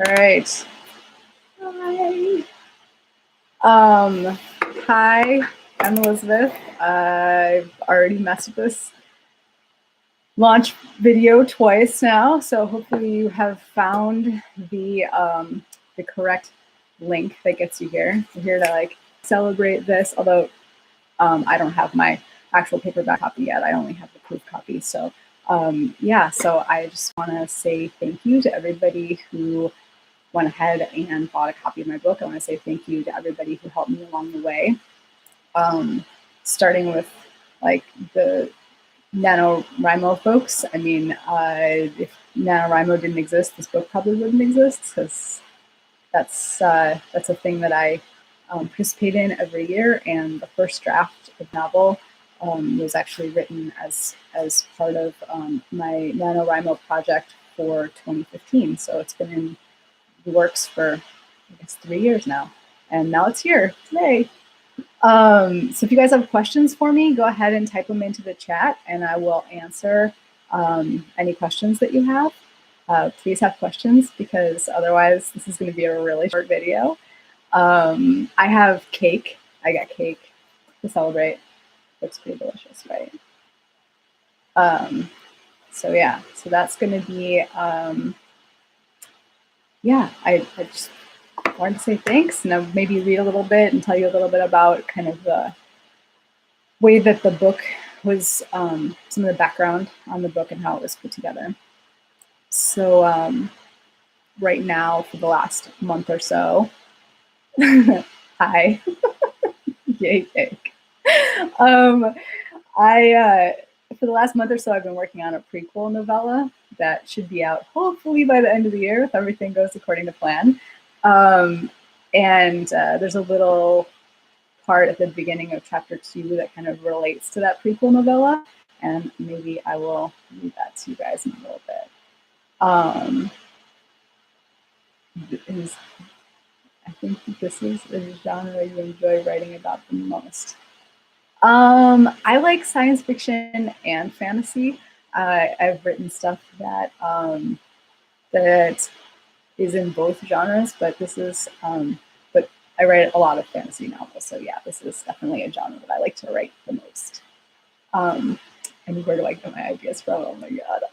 All right. Hi. Hi, I'm Elizabeth. I've already messed with this launch video twice now, so hopefully you have found the correct link that gets you here. We're here to celebrate this, although I don't have my actual paperback copy yet. I only have the proof copy. So yeah, so I just want to say thank you to everybody who went ahead and bought a copy of my book. I want to say thank you to everybody who helped me along the way, starting with the NaNoWriMo folks. I mean, if NaNoWriMo didn't exist, this book probably wouldn't exist, because that's a thing that I participate in every year. And the first draft of the novel was actually written as part of my NaNoWriMo project for 2015. So it's been in the works for, I guess, 3 years now. And now it's here today. So if you guys have questions for me, go ahead and type them into the chat and I will answer any questions that you have. Please have questions, because otherwise this is going to be a really short video. I have cake. I got cake to celebrate. Looks pretty delicious, right? So yeah, so that's going to be, yeah, I just wanted to say thanks, and I'll maybe read a little bit and tell you a little bit about kind of the way that the book was, some of the background on the book and how it was put together. So right now, for the last month or so, hi, yay cake. For the last month or so, I've been working on a prequel novella that should be out hopefully by the end of the year if everything goes according to plan. And there's a little part at the beginning of chapter 2 that kind of relates to that prequel novella, and maybe I will read that to you guys in a little bit. I think this is a genre you enjoy writing about the most. I like science fiction and fantasy. I've written stuff that that is in both genres, but this is, but I write a lot of fantasy novels, so yeah, this is definitely a genre that I like to write the most. And where do I get my ideas from? Oh my god.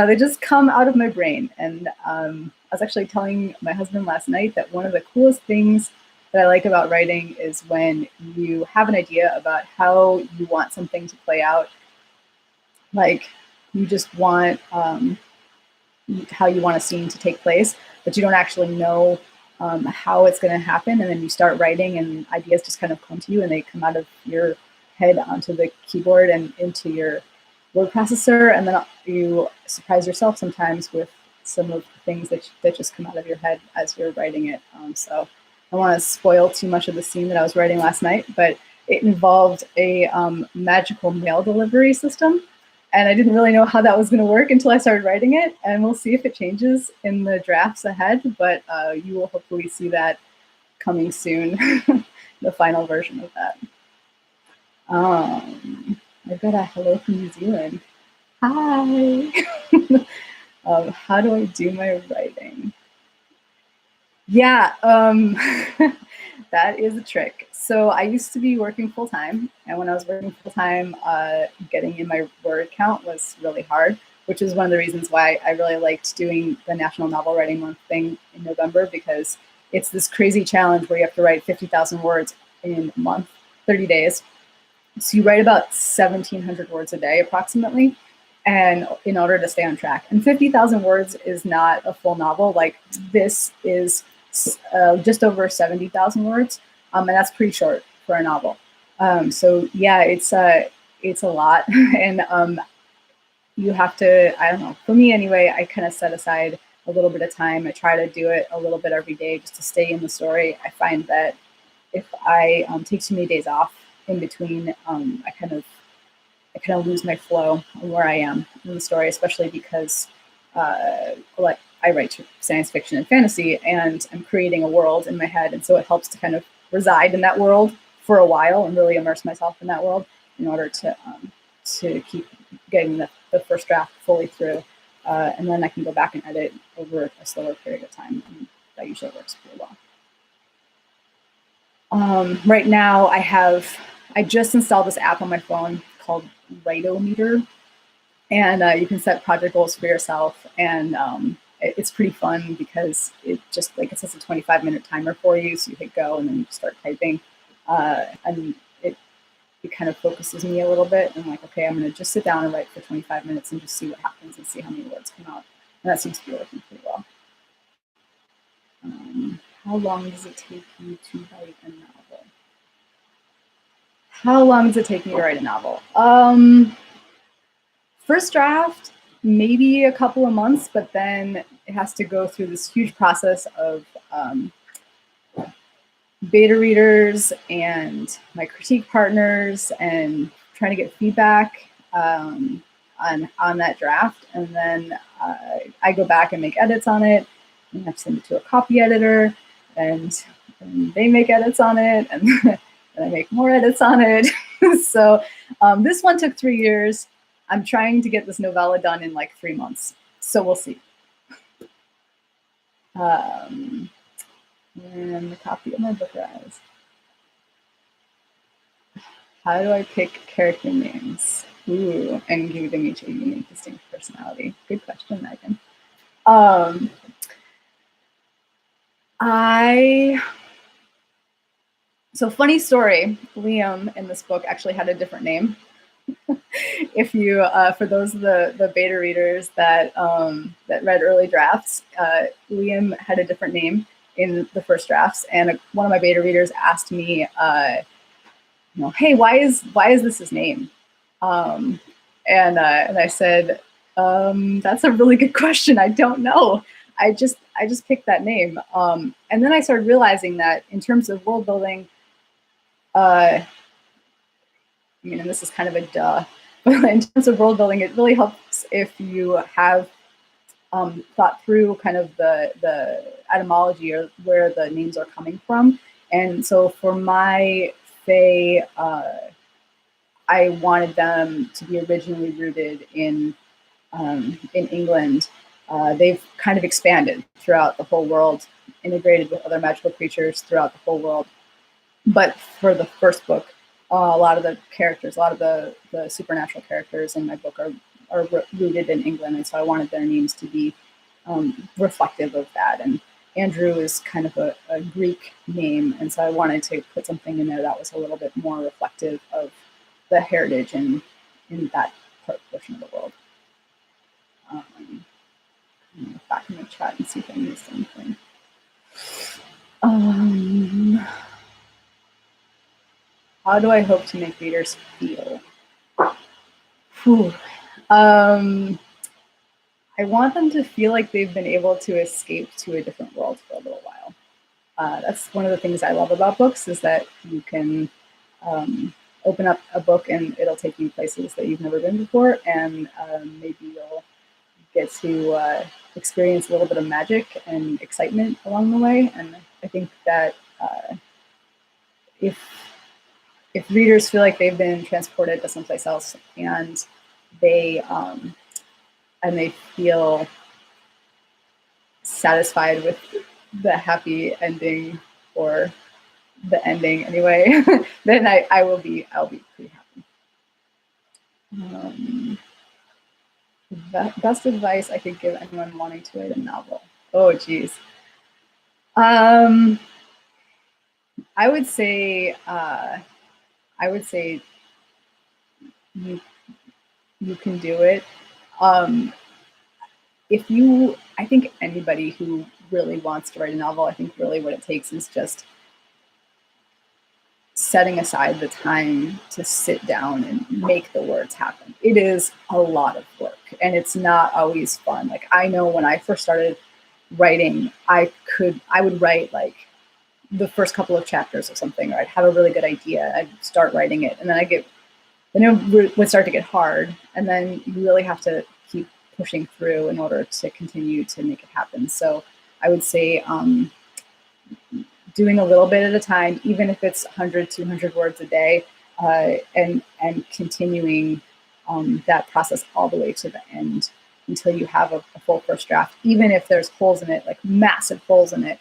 They just come out of my brain, and I was actually telling my husband last night that one of the coolest things that I like about writing is when you have an idea about how you want something to play out. Like, you just want how you want a scene to take place, but you don't actually know how it's going to happen. And then you start writing and ideas just kind of come to you, and they come out of your head onto the keyboard and into your word processor. And then you surprise yourself sometimes with some of the things that just come out of your head as you're writing it. So I don't want to spoil too much of the scene that I was writing last night, but it involved a magical mail delivery system. And I didn't really know how that was going to work until I started writing it. And we'll see if it changes in the drafts ahead, but you will hopefully see that coming soon, the final version of that. I've got a hello from New Zealand. Hi. How do I do my writing? Yeah, that is a trick. So I used to be working full-time, and when I was working full-time, getting in my word count was really hard, which is one of the reasons why I really liked doing the National Novel Writing Month thing in November, because it's this crazy challenge where you have to write 50,000 words in a month, 30 days. So you write about 1,700 words a day approximately, and in order to stay on track. And 50,000 words is not a full novel. Like, this is just over 70,000 words, and that's pretty short for a novel. So yeah, it's a lot, and you have to, I don't know, for me anyway, I kind of set aside a little bit of time. I try to do it a little bit every day just to stay in the story. I find that if I take too many days off in between, I kind of lose my flow on where I am in the story, especially because like, I write science fiction and fantasy, and I'm creating a world in my head, and so it helps to kind of reside in that world for a while and really immerse myself in that world in order to keep getting the first draft fully through. and then I can go back and edit over a slower period of time, and that usually works pretty well. Right now, I just installed this app on my phone called Write-O-Meter, and you can set project goals for yourself, and it's pretty fun because it just like it sets a 25-minute timer for you, so you hit go and then you start typing, and it kind of focuses me a little bit. And I'm like, okay, I'm going to just sit down and write for 25 minutes and just see what happens and see how many words come out. And that seems to be working pretty well. How long does it take you to write a novel? How long does it take me to write a novel? First draft, maybe a couple of months, but then it has to go through this huge process of beta readers and my critique partners and trying to get feedback on that draft. And then I go back and make edits on it, and I have to send it to a copy editor, and they make edits on it, and I make more edits on it. So this one took 3 years. I'm trying to get this novella done in like 3 months. So we'll see. And the copy of my book rise. How do I pick character names? Ooh, and give them each a unique, distinct personality. Good question, Megan. So funny story, Liam in this book actually had a different name. If you, for those of the beta readers that read early drafts, Liam had a different name in the first drafts, and one of my beta readers asked me, hey, why is this his name? And I said, that's a really good question. I don't know. I just picked that name. And then I started realizing that in terms of world building, and this is kind of a duh, but in terms of world building, it really helps if you have thought through kind of the etymology or where the names are coming from. And so for my Fae, I wanted them to be originally rooted in England. They've kind of expanded throughout the whole world, integrated with other magical creatures throughout the whole world. But for the first book, a lot of the characters, a lot of the supernatural characters in my book are rooted in England, and so I wanted their names to be reflective of that. And Andrew is kind of a Greek name, and so I wanted to put something in there that was a little bit more reflective of the heritage in that portion of the world. Back in the chat and see if I missed anything. How do I hope to make readers feel? I want them to feel like they've been able to escape to a different world for a little while. That's one of the things I love about books, is that you can open up a book and it'll take you places that you've never been before, and maybe you'll get to experience a little bit of magic and excitement along the way. And I think that if readers feel like they've been transported to someplace else, and they feel satisfied with the happy ending, or the ending anyway, then I'll be pretty happy. Best advice I could give anyone wanting to write a novel. Oh, geez. I would say you can do it. I think anybody who really wants to write a novel, I think really what it takes is just setting aside the time to sit down and make the words happen. It is a lot of work, and it's not always fun. Like, I know when I first started writing, I would write like the first couple of chapters of something, or I'd have a really good idea, I'd start writing it, and then it would start to get hard, and then you really have to keep pushing through in order to continue to make it happen. So I would say doing a little bit at a time, even if it's 100, 200 words a day, and continuing that process all the way to the end. until you have a full first draft, even if there's holes in it, like massive holes in it.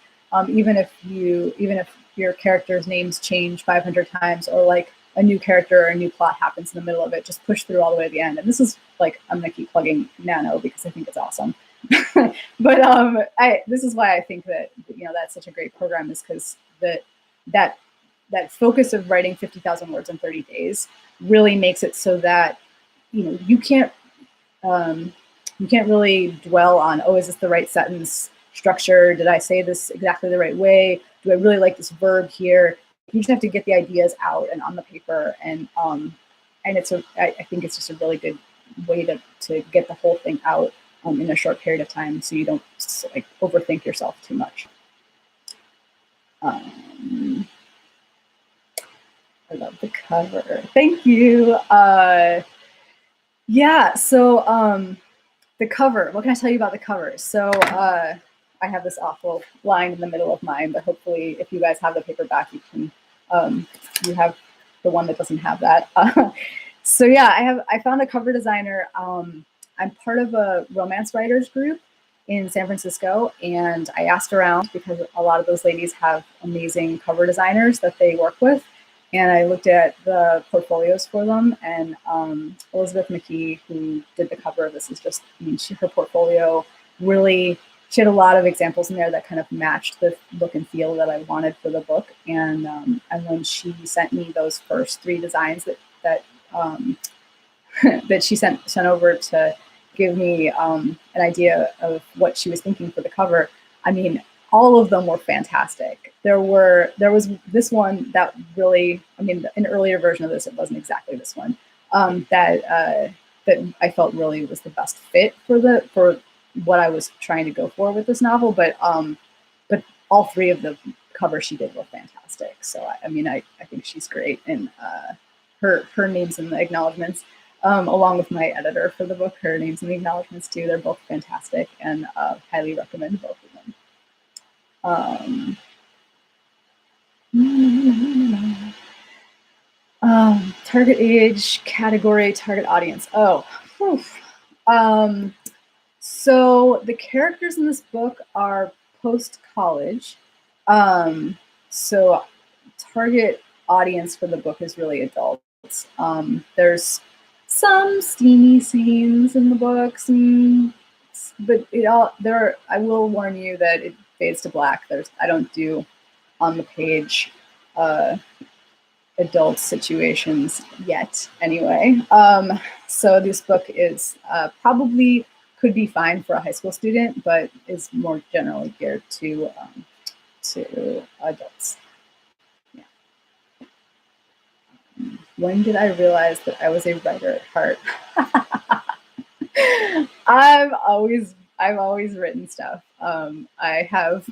Even if your character's names change 500 times, or like a new character or a new plot happens in the middle of it, just push through all the way to the end. And this is like, I'm gonna keep plugging Nano because I think it's awesome. But this is why I think that, you know, that's such a great program, is because that focus of writing 50,000 words in 30 days really makes it so that, you know, you can't really dwell on, oh, is this the right sentence structure? Did I say this exactly the right way? Do I really like this verb here? You just have to get the ideas out and on the paper, and I think it's just a really good way to get the whole thing out in a short period of time, so you don't like overthink yourself too much. I love the cover. Thank you. Yeah, so the cover. What can I tell you about the cover? So I have this awful line in the middle of mine, but hopefully, if you guys have the paperback, you can you have the one that doesn't have that. So yeah, I found a cover designer. I'm part of a romance writers group in San Francisco, and I asked around because a lot of those ladies have amazing cover designers that they work with. And I looked at the portfolios for them, and Elizabeth McKee, who did the cover of this, is just, I mean, her portfolio really, she had a lot of examples in there that kind of matched the look and feel that I wanted for the book. And when she sent me those first 3 designs that that she sent over to give me an idea of what she was thinking for the cover, I mean, all of them were fantastic. There was this one that really, I mean, an earlier version of this, it wasn't exactly this one, that I felt really was the best fit for what I was trying to go for with this novel. But all 3 of the covers she did were fantastic. So I mean, I think she's great, and her names in the acknowledgments, along with my editor for the book, her names in the acknowledgments too. They're both fantastic, and highly recommend both of them. Target age, category, target audience. Oh, so the characters in this book are post-college. So target audience for the book is really adults. There's some steamy scenes in the books, but I will warn you that it fades to black. I don't do on the page adult situations yet, anyway. So this book is probably could be fine for a high school student, but is more generally geared to adults. Yeah. When did I realize that I was a writer at heart? I've always written stuff. I have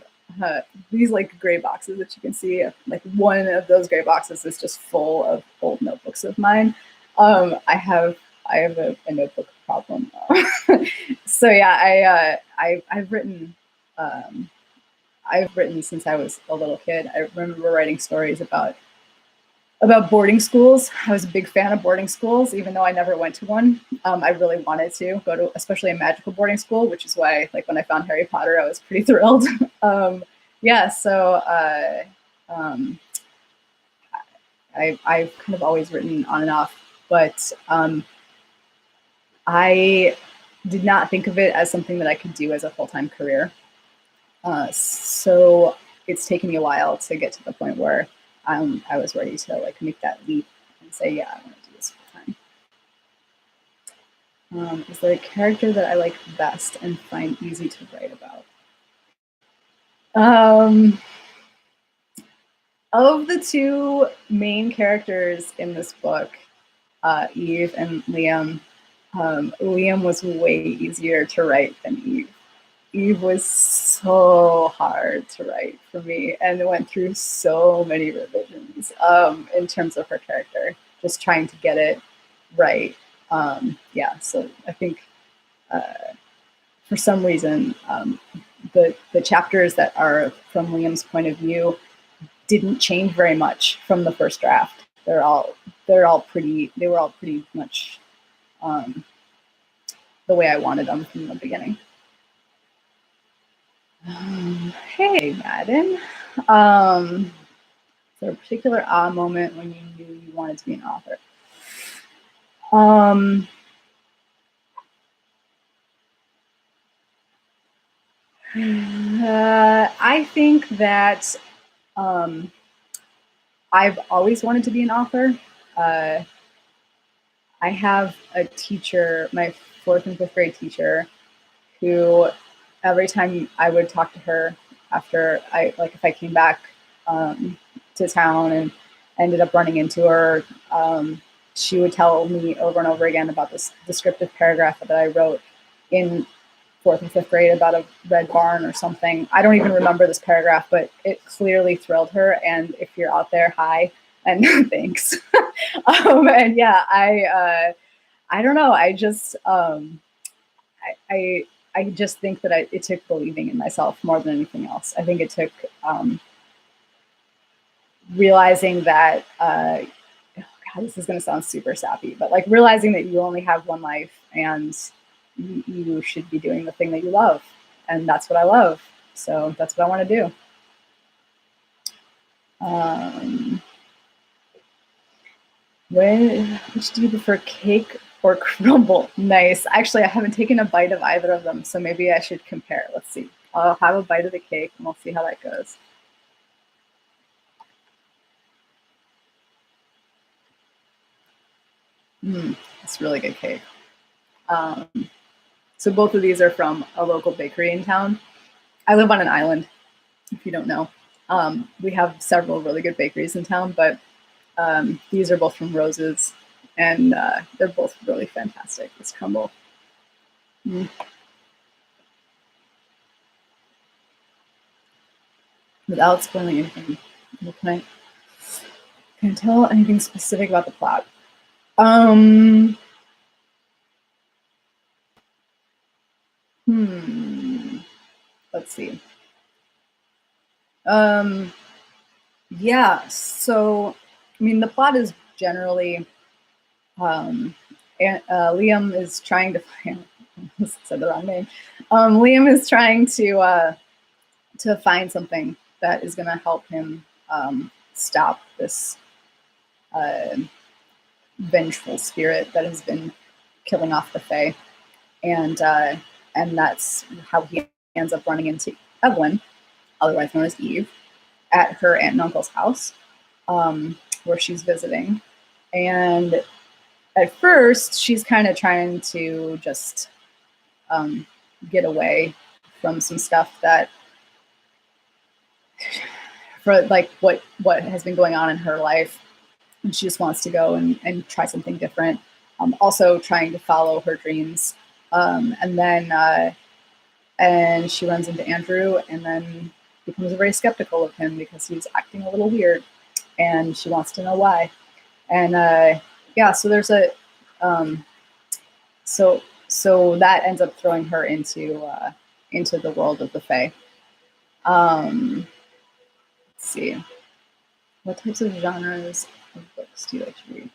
these like gray boxes that you can see. Like one of those gray boxes is just full of old notebooks of mine. I have a notebook problem. So yeah, I've written since I was a little kid. I remember writing stories about boarding schools. I was a big fan of boarding schools, even though I never went to one. I really wanted to go to, especially a magical boarding school, which is why, like, when I found Harry Potter, I was pretty thrilled. Yeah, so I've kind of always written on and off, but I did not think of it as something that I could do as a full-time career. So it's taken me a while to get to the point where I was ready to like make that leap and say, yeah, I want to do this full time. Is there a character that I like best and find easy to write about? Of the 2 main characters in this book, Eve and Liam, Liam was way easier to write than Eve. Eve was so hard to write for me, and went through so many revisions in terms of her character, just trying to get it right. Yeah, so I think for some reason the chapters that are from Liam's point of view didn't change very much from the first draft. They were all pretty much the way I wanted them from the beginning. Hey, Madden. Is there a particular moment when you knew you wanted to be an author? I think that I've always wanted to be an author. I have a teacher, my 4th and 5th grade teacher, who every time I would talk to her after if I came back to town and ended up running into her, she would tell me over and over again about this descriptive paragraph that I wrote in 4th and 5th grade about a red barn or something. I don't even remember this paragraph, but it clearly thrilled her. And if you're out there, hi, and thanks. And yeah, I don't know. I just, I just think that it took believing in myself more than anything else. I think it took realizing that, oh God, this is going to sound super sappy, but like realizing that you only have one life and you should be doing the thing that you love. And that's what I love. So that's what I want to do. Which do you prefer, cake or crumble? Nice. Actually, I haven't taken a bite of either of them, so maybe I should compare. Let's see. I'll have a bite of the cake and we'll see how that goes. It's really good cake. So both of these are from a local bakery in town. I live on an island, if you don't know. We have several really good bakeries in town, but these are both from Rose's, and they're both really fantastic. This crumble. Without spoiling anything, can I tell anything specific about the plot? Let's see. Yeah, so I mean, the plot is generally Liam is trying to find. I said the wrong name. Liam is trying to find something that is going to help him stop this vengeful spirit that has been killing off the Fae, and that's how he ends up running into Evelyn, otherwise known as Eve, at her aunt and uncle's house, where she's visiting. And at first, she's kind of trying to just get away from some stuff that, for like what has been going on in her life, and she just wants to go and try something different. Also trying to follow her dreams, and then and she runs into Andrew, and then becomes very skeptical of him because he's acting a little weird, and she wants to know why. And yeah, so there's a so that ends up throwing her into the world of the Fae. Let's see, what types of genres of books do you like to read?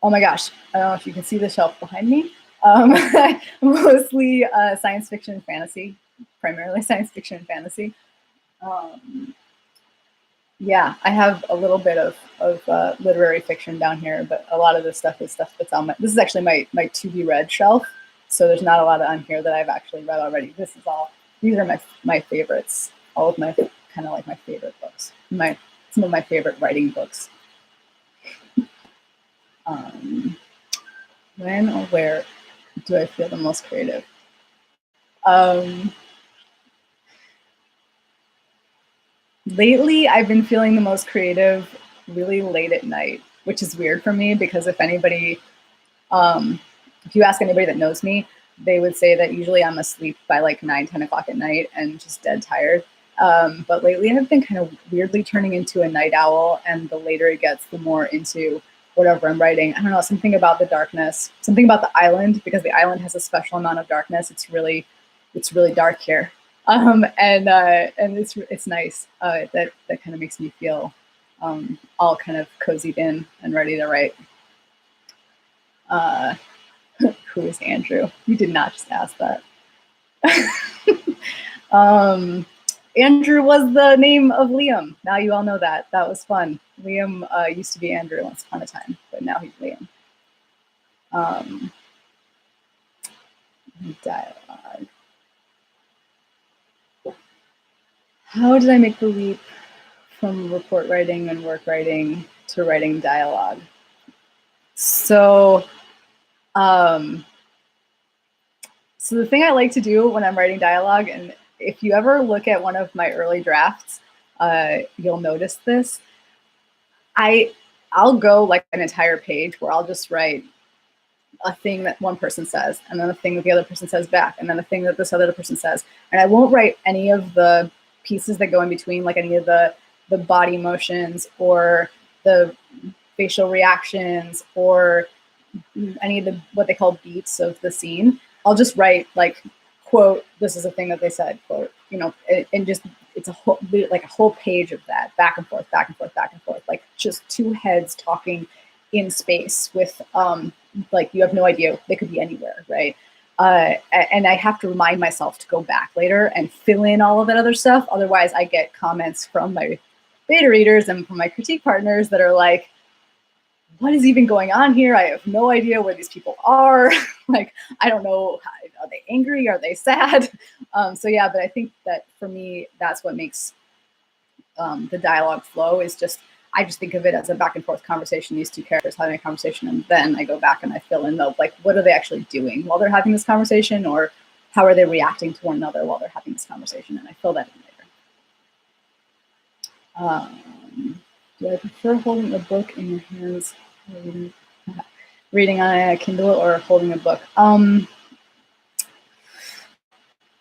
Oh my gosh, I don't know if you can see the shelf behind me. Mostly science fiction and fantasy, primarily science fiction and fantasy. Yeah, I have a little bit of literary fiction down here, but a lot of this stuff is stuff that's on my. This is actually my to be read shelf, so there's not a lot on here that I've actually read already. This is all. These are my favorites. All of my kind of like my favorite books. Some of my favorite writing books. When or where do I feel the most creative? Lately, I've been feeling the most creative really late at night, which is weird for me because if you ask anybody that knows me, they would say that usually I'm asleep by like 9-10 o'clock at night and just dead tired. But lately I've been kind of weirdly turning into a night owl, and the later it gets, the more into whatever I'm writing. I don't know, something about the darkness, something about the island, because the island has a special amount of darkness. It's really dark here. And it's nice. That kind of makes me feel all kind of cozied in and ready to write. Who is Andrew? You did not just ask that. Andrew was the name of Liam. Now you all know that. That was fun. Liam used to be Andrew once upon a time, but now he's Liam. Dialogue. How did I make the leap from report writing and work writing to writing dialogue? So the thing I like to do when I'm writing dialogue, and if you ever look at one of my early drafts, you'll notice this. I'll go like an entire page where I'll just write a thing that one person says, and then a thing that the other person says back, and then a thing that this other person says. And I won't write any of the pieces that go in between, like any of the body motions or the facial reactions or any of the what they call beats of the scene. I'll just write like, quote, this is a thing that they said, quote, you know, and just it's a whole, like a whole page of that, back and forth, back and forth, back and forth, like just two heads talking in space with like you have no idea, they could be anywhere, right? And I have to remind myself to go back later and fill in all of that other stuff. Otherwise, I get comments from my beta readers and from my critique partners that are like, what is even going on here? I have no idea where these people are. Like, I don't know. Are they angry? Are they sad? So yeah, but I think that for me, that's what makes the dialogue flow is just, I just think of it as a back and forth conversation, these two characters having a conversation, and then I go back and I fill in the, like, what are they actually doing while they're having this conversation, or how are they reacting to one another while they're having this conversation, and I fill that in later. Do I prefer holding a book in your hands, reading on a Kindle, or holding a book?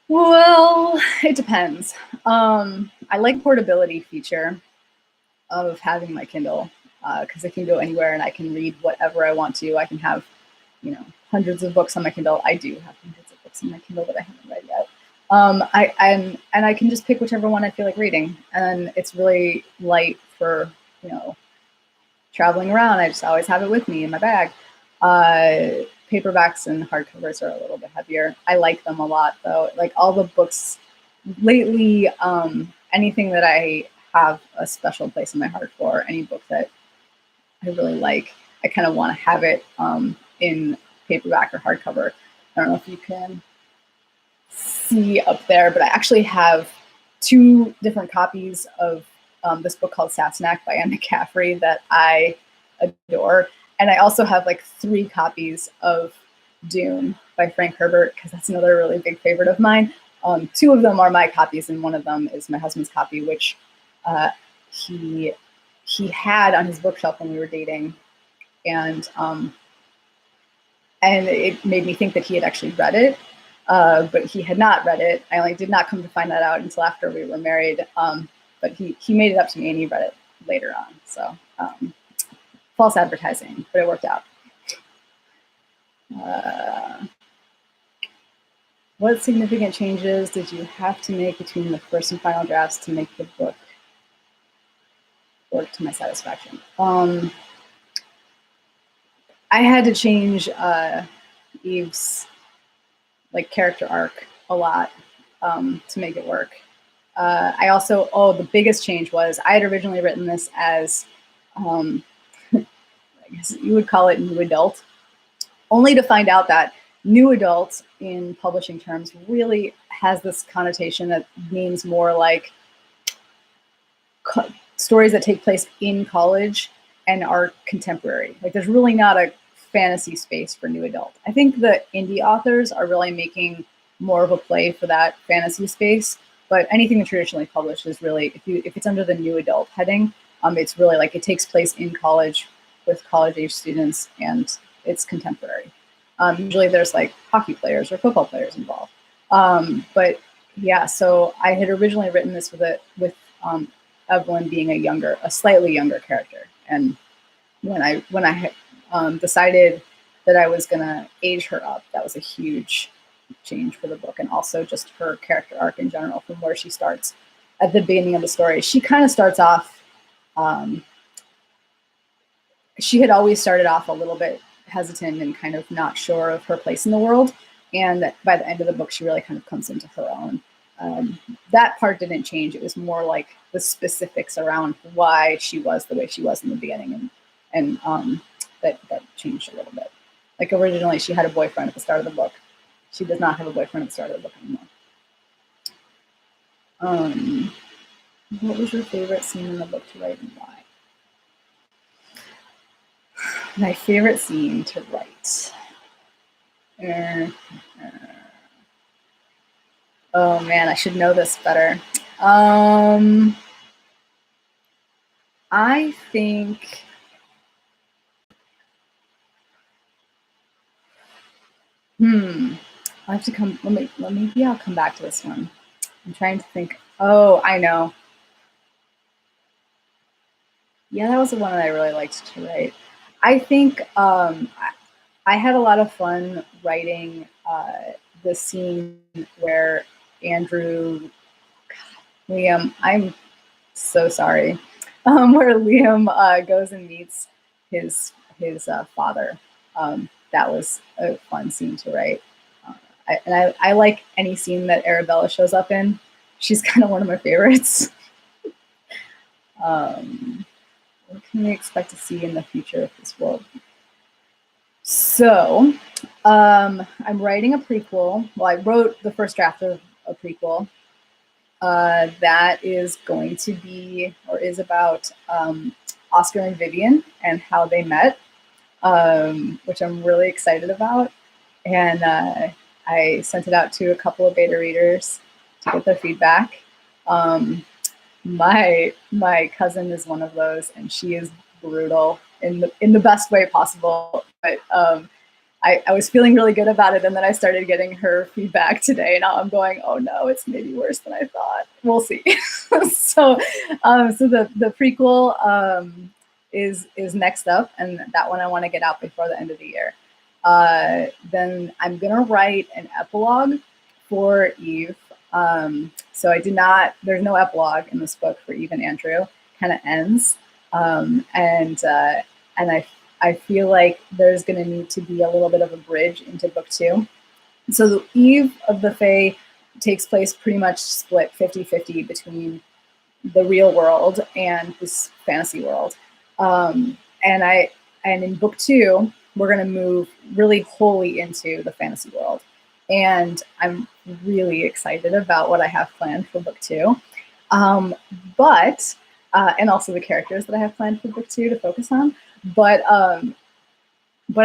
Well, it depends. I like portability feature of having my Kindle because I can go anywhere and I can read whatever I want to. I can have, you know, hundreds of books on my Kindle. I do have hundreds of books on my Kindle that I haven't read yet. I can just pick whichever one I feel like reading, and it's really light for, you know, traveling around. I just always have it with me in my bag. Paperbacks and hardcovers are a little bit heavier. I like them a lot though. Like all the books lately, anything that I have a special place in my heart for, any book that I really like, I kind of want to have it in paperback or hardcover. I don't know if you can see up there, but I actually have 2 different copies of this book called Sassenach by Anne McCaffrey that I adore. And I also have like 3 copies of Dune by Frank Herbert, because that's another really big favorite of mine. 2 of them are my copies, and one of them is my husband's copy, which he had on his bookshelf when we were dating, and it made me think that he had actually read it, but he had not read it. I only did not come to find that out until after we were married. But he made it up to me, and he read it later on. So false advertising, but it worked out. What significant changes did you have to make between the first and final drafts to make the book work to my satisfaction? I had to change Eve's like character arc a lot to make it work. I also, the biggest change was I had originally written this as, I guess you would call it new adult, only to find out that new adult in publishing terms really has this connotation that means more like stories that take place in college and are contemporary. Like there's really not a fantasy space for new adult. I think the indie authors are really making more of a play for that fantasy space, but anything that's traditionally published is really, if it's under the new adult heading, it's really like it takes place in college with college age students, and it's contemporary. Usually there's like hockey players or football players involved. But yeah, so I had originally written this with Evelyn being a slightly younger character. And when I decided that I was gonna age her up, that was a huge change for the book, and also just her character arc in general from where she starts at the beginning of the story. She kind of starts off, she had always started off a little bit hesitant and kind of not sure of her place in the world. And by the end of the book, she really kind of comes into her own. That part didn't change. It was more like the specifics around why she was the way she was in the beginning, and that changed a little bit. Like originally, she had a boyfriend at the start of the book. She does not have a boyfriend at the start of the book anymore. What was your favorite scene in the book to write and why? My favorite scene to write. Oh man, I should know this better. I think I have to come. Maybe I'll come back to this one. I'm trying to think. Oh, I know. Yeah, that was the one that I really liked to write. I think I had a lot of fun writing the scene where Andrew, God, Liam, I'm so sorry, where Liam goes and meets his father. That was a fun scene to write. I like any scene that Arabella shows up in. She's kind of one of my favorites. What can we expect to see in the future of this world? So, I'm writing a prequel. Well, I wrote the first draft of a prequel that is going to be, or is about Oscar and Vivian and how they met, which I'm really excited about. And I sent it out to a couple of beta readers to get their feedback. My cousin is one of those, and she is brutal in the best way possible. But I was feeling really good about it, and then I started getting her feedback today, and now I'm going, oh no, it's maybe worse than I thought. We'll see. So the prequel is next up, and that one I want to get out before the end of the year. Then I'm gonna write an epilogue for Eve. So I did not. There's no epilogue in this book for Eve and Andrew. Kind of ends, and I feel like there's going to need to be a little bit of a bridge into book 2. So the Eve of the Fae takes place pretty much split 50-50 between the real world and this fantasy world. And in book 2, we're going to move really wholly into the fantasy world. And I'm really excited about what I have planned for book 2. And also the characters that I have planned for book 2 to focus on. But I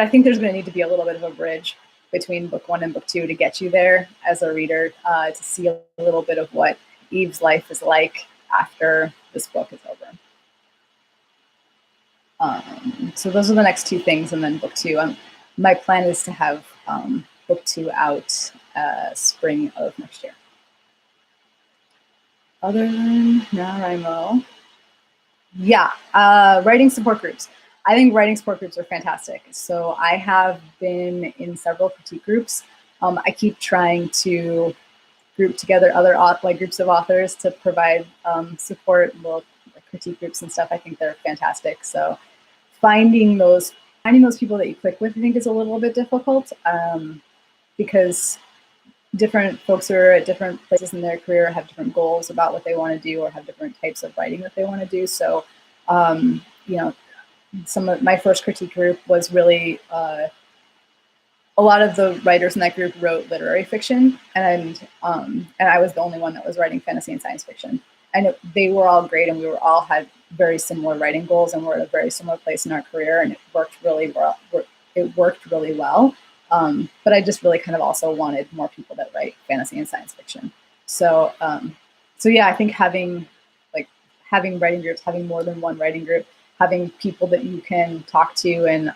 think there's going to need to be a little bit of a bridge between book 1 and book 2 to get you there as a reader, to see a little bit of what Eve's life is like after this book is over. So those are the next 2 things, and then book 2. My plan is to have book 2 out spring of next year. Other than NaNoWriMo, yeah, writing support groups. I think writing support groups are fantastic. So I have been in several critique groups. I keep trying to group together other groups of authors to provide support, little critique groups and stuff. I think they're fantastic. So finding those people that you click with, I think, is a little bit difficult, because different folks who are at different places in their career have different goals about what they want to do, or have different types of writing that they want to do. So, some of my first critique group was really a lot of the writers in that group wrote literary fiction, and I was the only one that was writing fantasy and science fiction. And they were all great, and we were all had very similar writing goals, and we're at a very similar place in our career, and it worked really well. But I just really kind of also wanted more people that write fantasy and science fiction. So yeah, I think having writing groups, having more than one writing group, having people that you can talk to, and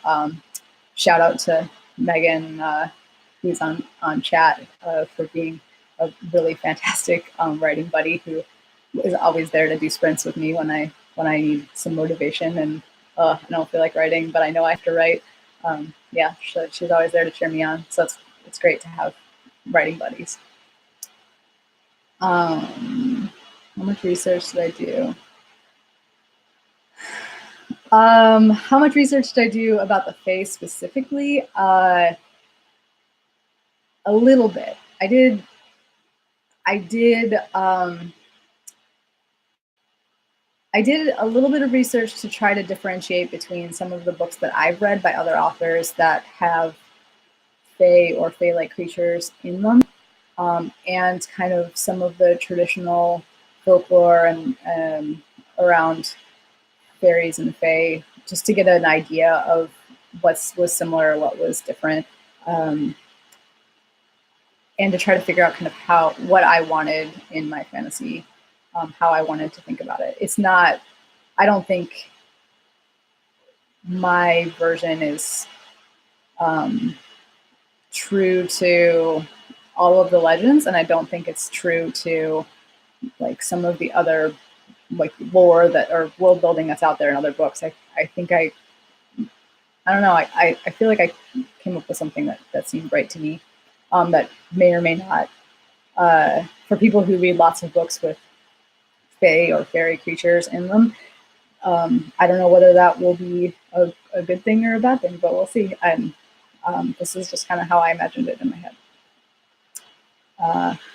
shout out to Megan, who's on chat, for being a really fantastic writing buddy who is always there to do sprints with me when I need some motivation and I don't feel like writing, but I know I have to write. Yeah, she's always there to cheer me on. So it's great to have writing buddies. How much research did I do? How much research did I do about the Fae specifically? A little bit. I did. I did a little bit of research to try to differentiate between some of the books that I've read by other authors that have Fae or Fae-like creatures in them, and kind of some of the traditional folklore and around fairies and Fae, just to get an idea of what was similar, what was different, and to try to figure out kind of what I wanted in my fantasy, how I wanted to think about it. It's not, I don't think my version is true to all of the legends, and I don't think it's true to like some of the other like lore that or world building that's out there in other books. I think I don't know. I feel like I came up with something that seemed right to me, that may or may not. For people who read lots of books with fae or fairy creatures in them, I don't know whether that will be a good thing or a bad thing, but we'll see. And this is just kind of how I imagined it in my head.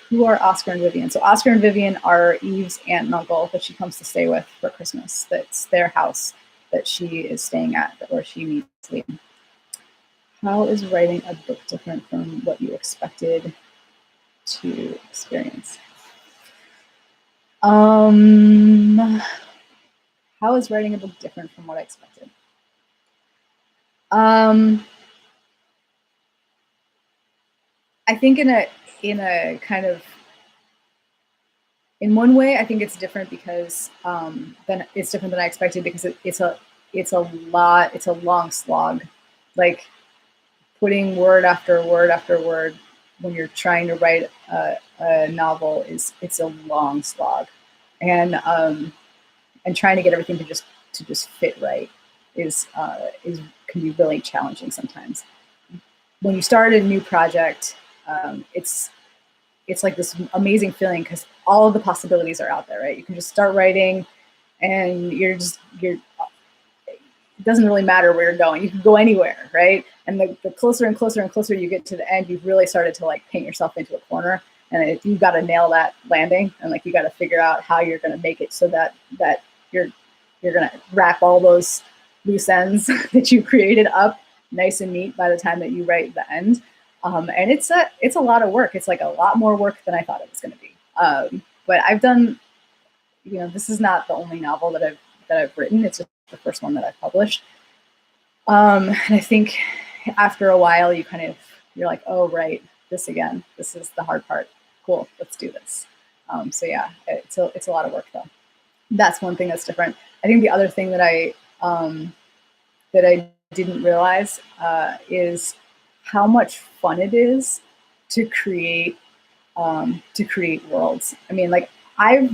Who are Oscar and Vivian? So Oscar and Vivian are Eve's aunt and uncle that she comes to stay with for Christmas. That's their house that she is staying at, where she meets Liam. How is writing a book different from what you expected to experience? How is writing a book different from what I expected? I think in a kind of, in one way, I think it's different because then it's different than I expected because it's a lot, it's a long slog. Like putting word after word after word when you're trying to write a novel it's a long slog, and trying to get everything to just fit right is can be really challenging sometimes. When you start a new project, it's like this amazing feeling because all of the possibilities are out there, right? You can just start writing, and you're it doesn't really matter where you're going. You can go anywhere, right? And the closer and closer and closer you get to the end, you've really started to like paint yourself into a corner, and you've got to nail that landing, and like you got to figure out how you're going to make it so that you're going to wrap all those loose ends that you created up nice and neat by the time that you write the end. And it's a lot of work. It's like a lot more work than I thought it was going to be. But I've done, this is not the only novel that I've written. It's just the first one that I've published. And I think after a while, you're like, oh, right, this again. This is the hard part. Cool, let's do this. So yeah, it's a lot of work though. That's one thing that's different. I think the other thing that I didn't realize is how much fun it is to create worlds. I mean, like I've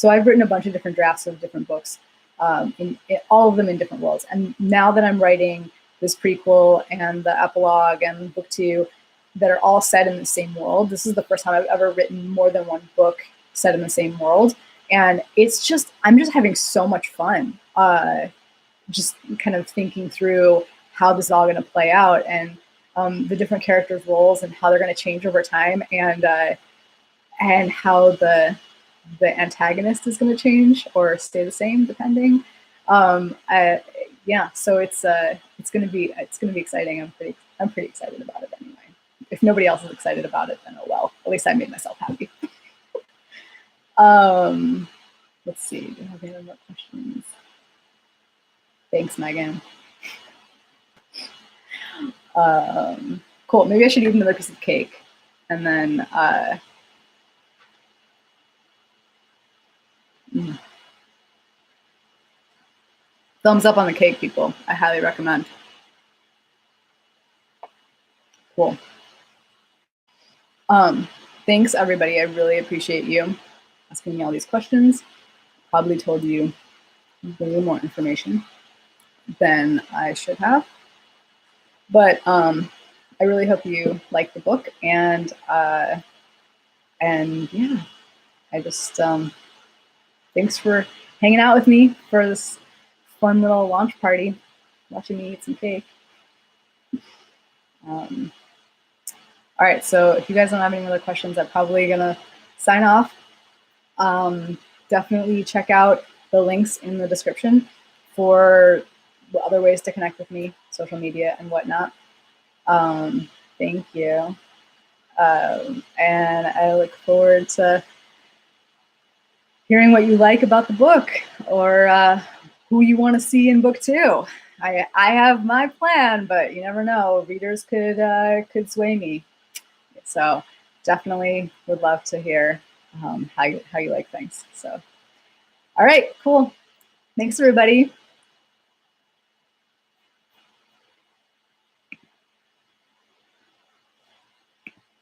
written a bunch of different drafts of different books, in all of them in different worlds. And now that I'm writing this prequel and the epilogue and book 2 that are all set in the same world, this is the first time I've ever written more than one book set in the same world. And I'm just having so much fun, just kind of thinking through how this is all going to play out, and the different characters' roles and how they're going to change over time, and how the antagonist is going to change or stay the same depending. Yeah, so it's going to be exciting. I'm pretty excited about it anyway. If nobody else is excited about it, then oh well. At least I made myself happy. Let's see. Do I have any more questions? Thanks, Megan. Cool. Maybe I should eat another piece of cake, and then thumbs up on the cake, people. I highly recommend. Cool. Thanks, everybody. I really appreciate you asking me all these questions. Probably told you way more information than I should have. But I really hope you like the book, and yeah, I just thanks for hanging out with me for this fun little launch party, watching me eat some cake. All right, so if you guys don't have any other questions, I'm probably gonna sign off. Definitely check out the links in the description for the other ways to connect with me, social media and whatnot. Thank you. And I look forward to hearing what you like about the book, or who you want to see in book 2. I have my plan, but you never know. Readers could sway me. So definitely would love to hear how you like things. So, all right, cool. Thanks, everybody.